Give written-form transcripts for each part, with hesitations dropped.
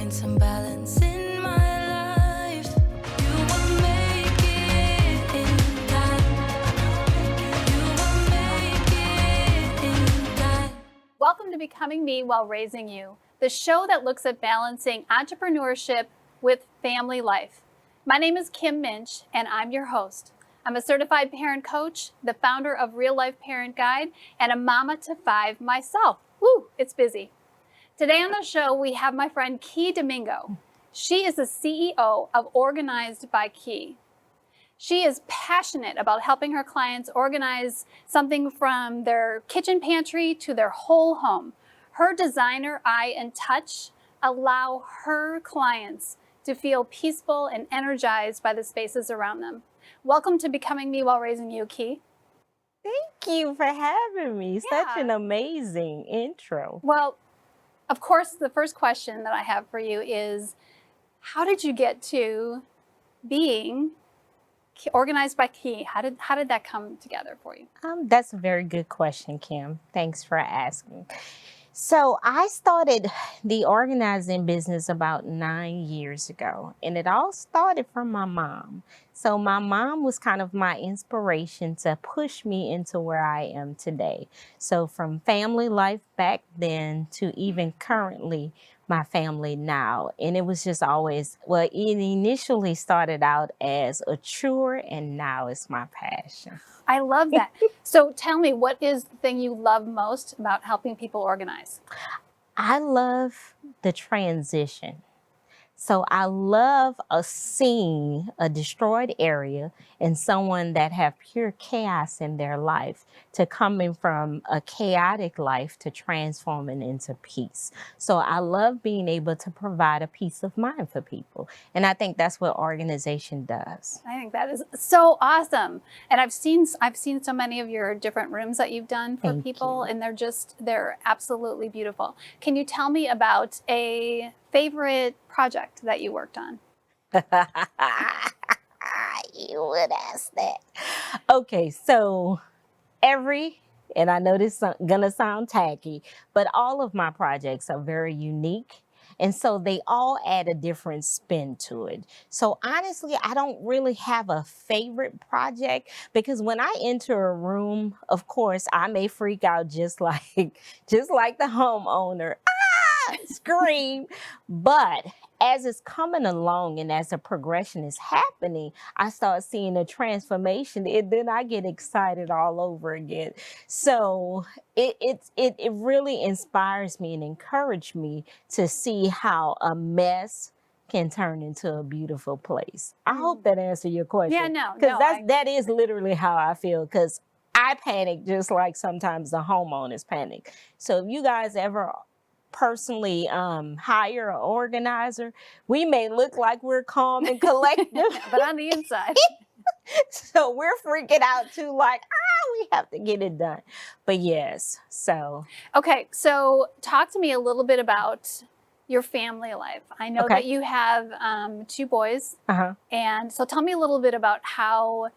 find some balance in my life. You will make it in time. You will make it in time. Welcome to Becoming Me While Raising You, the show that looks at balancing entrepreneurship with family life. My name is Kim Muench, and I'm your host. I'm a certified parent coach, the founder of Real Life Parent Guide, and a mama to 5 myself. Woo, it's busy. Today on the show, we have my friend Domingo. She is the CEO of Organized by Key. She is passionate about helping her clients organize something from their kitchen pantry to their whole home. Her designer eye and touch allow her clients to feel peaceful and energized by the spaces around them. Welcome to Becoming Me While Raising You, Key. Thank you for having me. Such Yeah. an amazing intro. Well, of course, the first question that I have for you is, how did you get to being Organized by Key? How did that come together for you? That's a very good question, Kim. Thanks for asking. So I started the organizing business about 9 years ago, and it all started from my mom. So my mom was kind of my inspiration to push me into where I am today. So from family life back then to even currently my family now. And it was just always, well, it initially started out as a chore and now it's my passion. I love that. So tell me, what is the thing you love most about helping people organize? I love the transition. So I love seeing a destroyed area and someone that have pure chaos in their life to coming from a chaotic life to transforming into peace. So I love being able to provide a peace of mind for people. And I think that's what organization does. I think that is so awesome. And I've seen so many of your different rooms that you've done for Thank people, you. and they're absolutely beautiful. Can you tell me about a favorite project that you worked on? You would ask that. Okay, so and I know this is gonna sound tacky, but all of my projects are very unique. And so they all add a different spin to it. So honestly, I don't really have a favorite project because when I enter a room, of course, I may freak out just like the homeowner. Scream. But as it's coming along and as the progression is happening, I start seeing a transformation, and then I get excited all over again. So it really inspires me and encourages me to see how a mess can turn into a beautiful place. I hope that answered your question. Yeah, no, because that is literally how I feel. Because I panic just like sometimes the homeowners panic. So if you guys ever personally hire an organizer, we may look like we're calm and collective, but on the inside, so we're freaking out too, like, we have to get it done. But yes, so. Okay, so talk to me a little bit about your family life. I know that you have 2 boys, and so tell me a little bit about how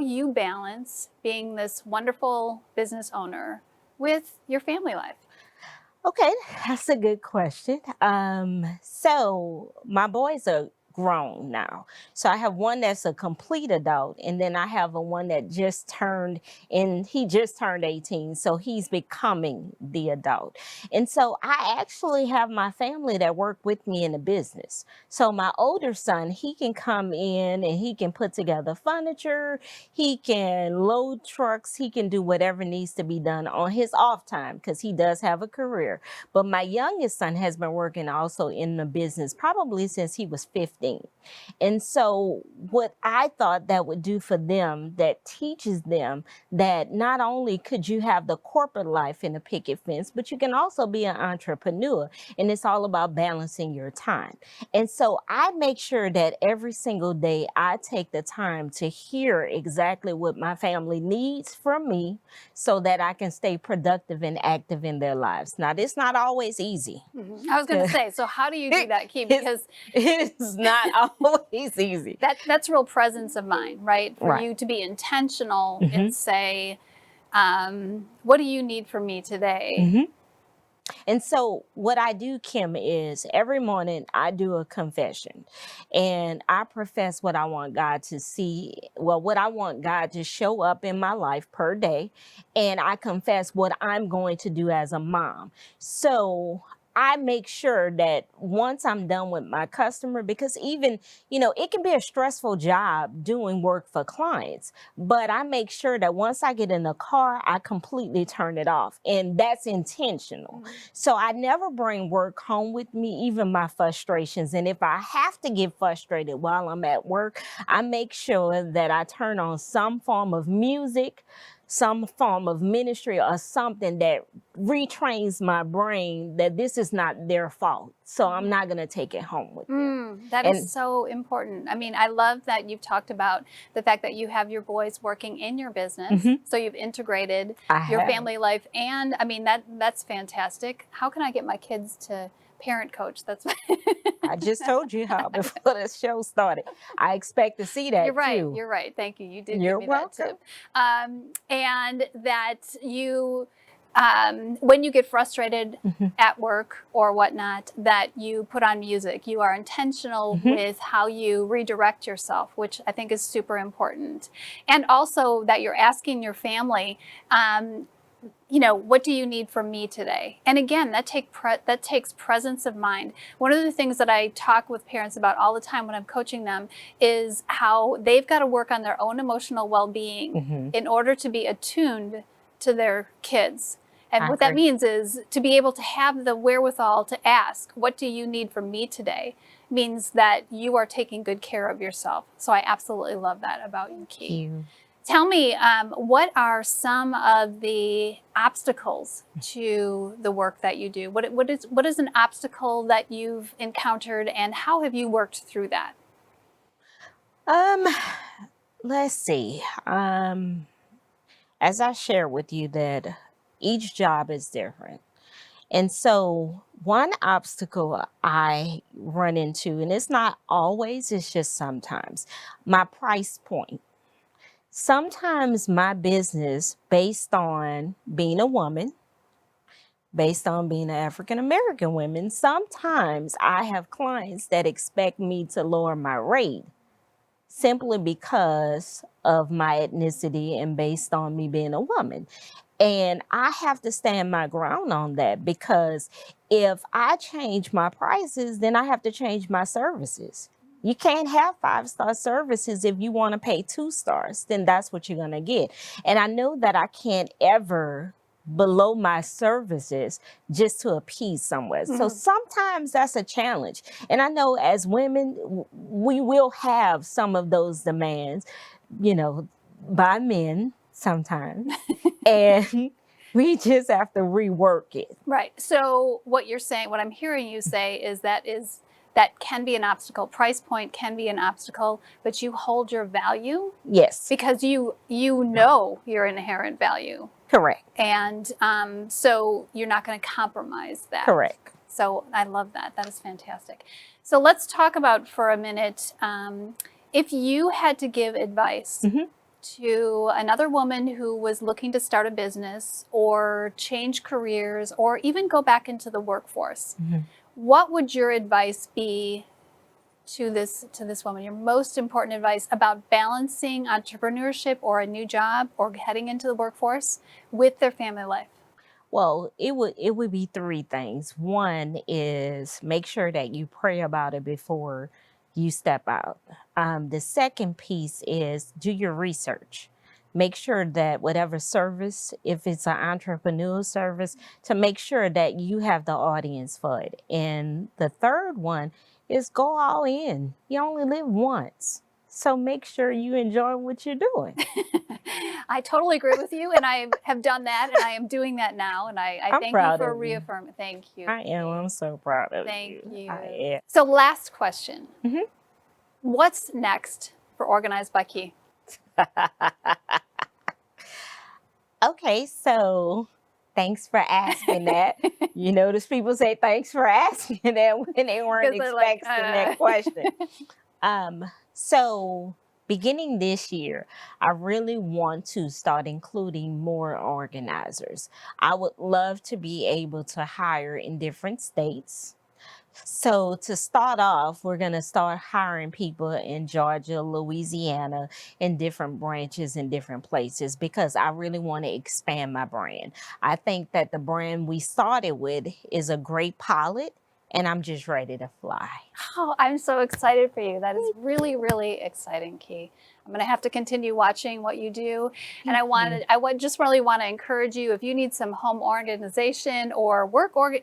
you balance being this wonderful business owner with your family life. Okay, that's a good question. So my boys are grown now. So I have one that's a complete adult, and then I have one that he just turned 18, so he's becoming the adult. And so I actually have my family that work with me in the business. So my older son, he can come in and he can put together furniture, he can load trucks, he can do whatever needs to be done on his off time because he does have a career. But my youngest son has been working also in the business probably since he was 15. And so what I thought that would do for them, that teaches them that not only could you have the corporate life in the picket fence, but you can also be an entrepreneur. And it's all about balancing your time. And so I make sure that every single day I take the time to hear exactly what my family needs from me so that I can stay productive and active in their lives. Now, it's not always easy. I was going to say, so how do you do that, Key? Because it's not always easy. That's real presence of mind, right? For Right. you to be intentional and say, what do you need from me today? And so what I do, Kim, is every morning I do a confession and I profess what I want God to see, well, what I want God to show up in my life per day. And I confess what I'm going to do as a mom. So I make sure that once I'm done with my customer, because even, it can be a stressful job doing work for clients, but I make sure that once I get in the car, I completely turn it off. And that's intentional. So I never bring work home with me, even my frustrations. And if I have to get frustrated while I'm at work, I make sure that I turn on some form of music, some form of ministry, or something that retrains my brain that this is not their fault. So I'm not going to take it home with me. That And is so important. I mean, I love that you've talked about the fact that you have your boys working in your business. So you've integrated I your have. family life. And I mean, that's fantastic. How can I get my kids to parent coach? That's I just told you how before the show started. I expect to see that You're right. too. You're right. Thank you. You did You're give me that welcome. tip. And that you, when you get frustrated at work or whatnot, that you put on music. You are intentional with how you redirect yourself, which I think is super important. And also that you're asking your family, what do you need from me today? And again, that takes presence of mind. One of the things that I talk with parents about all the time when I'm coaching them is how they've got to work on their own emotional well-being in order to be attuned to their kids. And what that means is to be able to have the wherewithal to ask, what do you need from me today? Means that you are taking good care of yourself. So I absolutely love that about you, Key. Thank you. Tell me, what are some of the obstacles to the work that you do? What is an obstacle that you've encountered, and how have you worked through that? Let's see. As I share with you that each job is different. And so one obstacle I run into, and it's not always, it's just sometimes, my price point. Sometimes my business, based on being a woman, based on being an African American woman, sometimes I have clients that expect me to lower my rate simply because of my ethnicity and based on me being a woman. And I have to stand my ground on that, because if I change my prices, then I have to change my services. You can't have 5-star services if you want to pay 2 stars, then that's what you're going to get. And I know that I can't ever below my services just to appease someone. So sometimes that's a challenge. And I know as women, we will have some of those demands, by men sometimes. And we just have to rework it. Right. So what you're saying, what I'm hearing you say is that can be an obstacle. Price point can be an obstacle, but you hold your value. Yes. Because you know your inherent value. Correct. And so you're not going to compromise that. Correct. So I love that. That is fantastic. So let's talk about for a minute, if you had to give advice to another woman who was looking to start a business or change careers or even go back into the workforce, what would your advice be to this woman? Your most important advice about balancing entrepreneurship or a new job or heading into the workforce with their family life? Well, it would be 3 things. One is make sure that you pray about it before you step out. The second piece is do your research. Make sure that whatever service, if it's an entrepreneurial service, to make sure that you have the audience for it. And the third one is go all in. You only live once. So make sure you enjoy what you're doing. I totally agree with you, and I have done that, and I am doing that now, and I I'm thank you proud for of you. reaffirming. Thank you. I am. I'm so proud of Thank you. I am. So last question. What's next for Organized by Key? Okay, so thanks for asking that. You notice people say thanks for asking that when they weren't 'Cause they're like, expecting that question. So beginning this year, I really want to start including more organizers. I would love to be able to hire in different states. So to start off, we're going to start hiring people in Georgia, Louisiana, in different branches in different places because I really want to expand my brand. I think that the brand we started with is a great pilot, and I'm just ready to fly. Oh, I'm so excited for you. That is really, really exciting, Key. I'm going to have to continue watching what you do. And just really want to encourage you, if you need some home organization or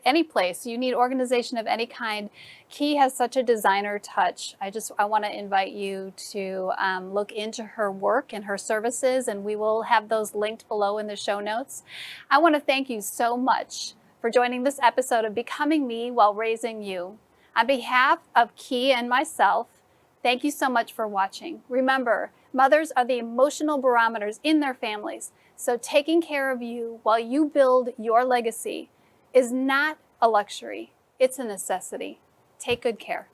any place, you need organization of any kind, Key has such a designer touch. I want to invite you to look into her work and her services, and we will have those linked below in the show notes. I want to thank you so much for joining this episode of Becoming Me While Raising You. On behalf of Key and myself, thank you so much for watching. Remember, mothers are the emotional barometers in their families, so taking care of you while you build your legacy is not a luxury, it's a necessity. Take good care.